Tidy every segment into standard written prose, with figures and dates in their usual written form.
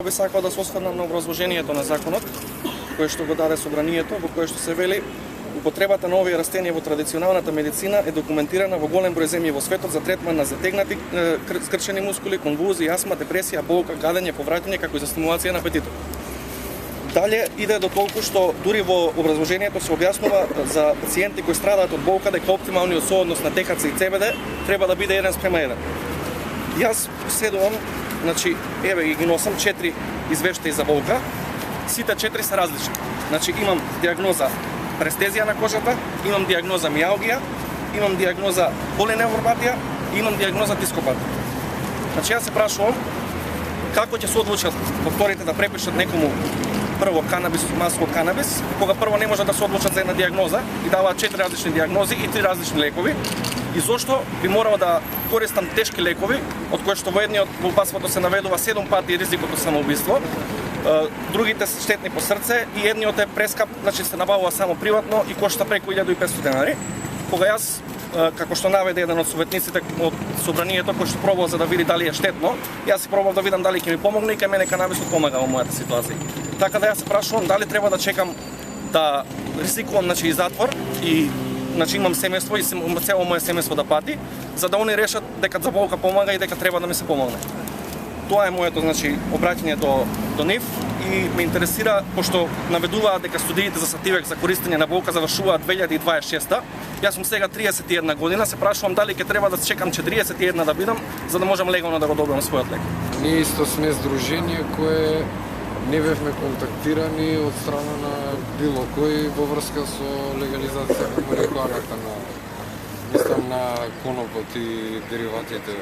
би сакал да се осврнам на образложението на законот, кое што го даде собранието, во кое што се вели: употребата на овие растенија во традиционалната медицина е документирана во голем број земји во светот за третман на затегнати скрчени мускули, конвулзии, астма, депресија, болка, гадење, повраќање, како и за стимулација на апетитот. Дале иде до толку што дури во образложението се објаснува за пациенти кои страдаат од болка дека оптималниот сооднос на ТХЦ и ЦБД треба да биде 1:1. Јас седувам, значи, еве ги носам 4 извештаи за болка, сите 4 се различни. Значи имам диагноза престезија на кожата, имам диагноза мијалгија, имам диагноза полиневропатија и имам диагноза дископатија. Значи јас се прашувам како ќе се одлучат докторите да препишат некому прво канабис, масово канабис, кога прво не можат да се одлучат за една диагноза и даваат 4 различни диагнози и 3 различни лекови, и зошто би морал да користам тешки лекови, од кои што во едниот во упатството се наведува 7 пати ризикот од самоубиство, другите се штетни по срце и едниот е прескап, значи се набавува само приватно и кошта преку 1500 денари. Кога јас, како што наведе еден од советниците од собранието кој што пробувал за да види дали е штетно, јас си пробував да видам дали ќе ми помогне и кај мене канабисот помага во мојата ситуација. Така да јас се прашувам дали треба да чекам да ризикувам, значи, и затвор и значи имам семејство и цело моје семејство да пати, за да они решат дека за болка помага и дека треба да ми се помогне. Тоа е моето, значи, обраќање до нив и ме интересира, пошто наведуваат дека студиите за сативек за користење на болка завршуваат 2026. Јас сум сега 31 година, се прашувам дали ќе треба да чекам 41 да бидам, за да можам легално да го добивам својот лек. Ние исто сме здружение кое не бевме контактирани од страна на било кој во врска со легализација на марихуаната, на конопот и дериватите.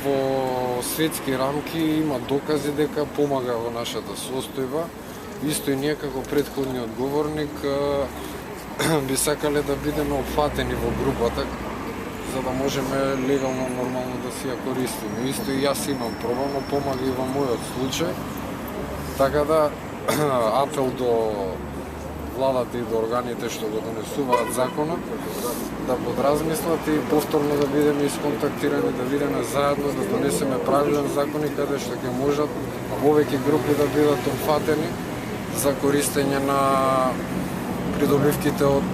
Во светски рамки има докази дека помага во нашата состојба. Исто и ние како претходниот говорник би сакале да бидеме опфатени во групата, за да можеме легално, нормално да си ја користиме. Исто и јас имам проблем, но помага и во мојот случај. Така да апел до владата и до органите што го донесуваат законот, да подразмислат и повторно да бидеме исконтактирани, да видиме заедно, да донесеме правилен закон и каде што ќе можат повеќе групи да бидат опфатени за користење на придобивките од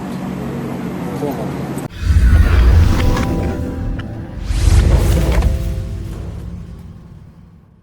коноп.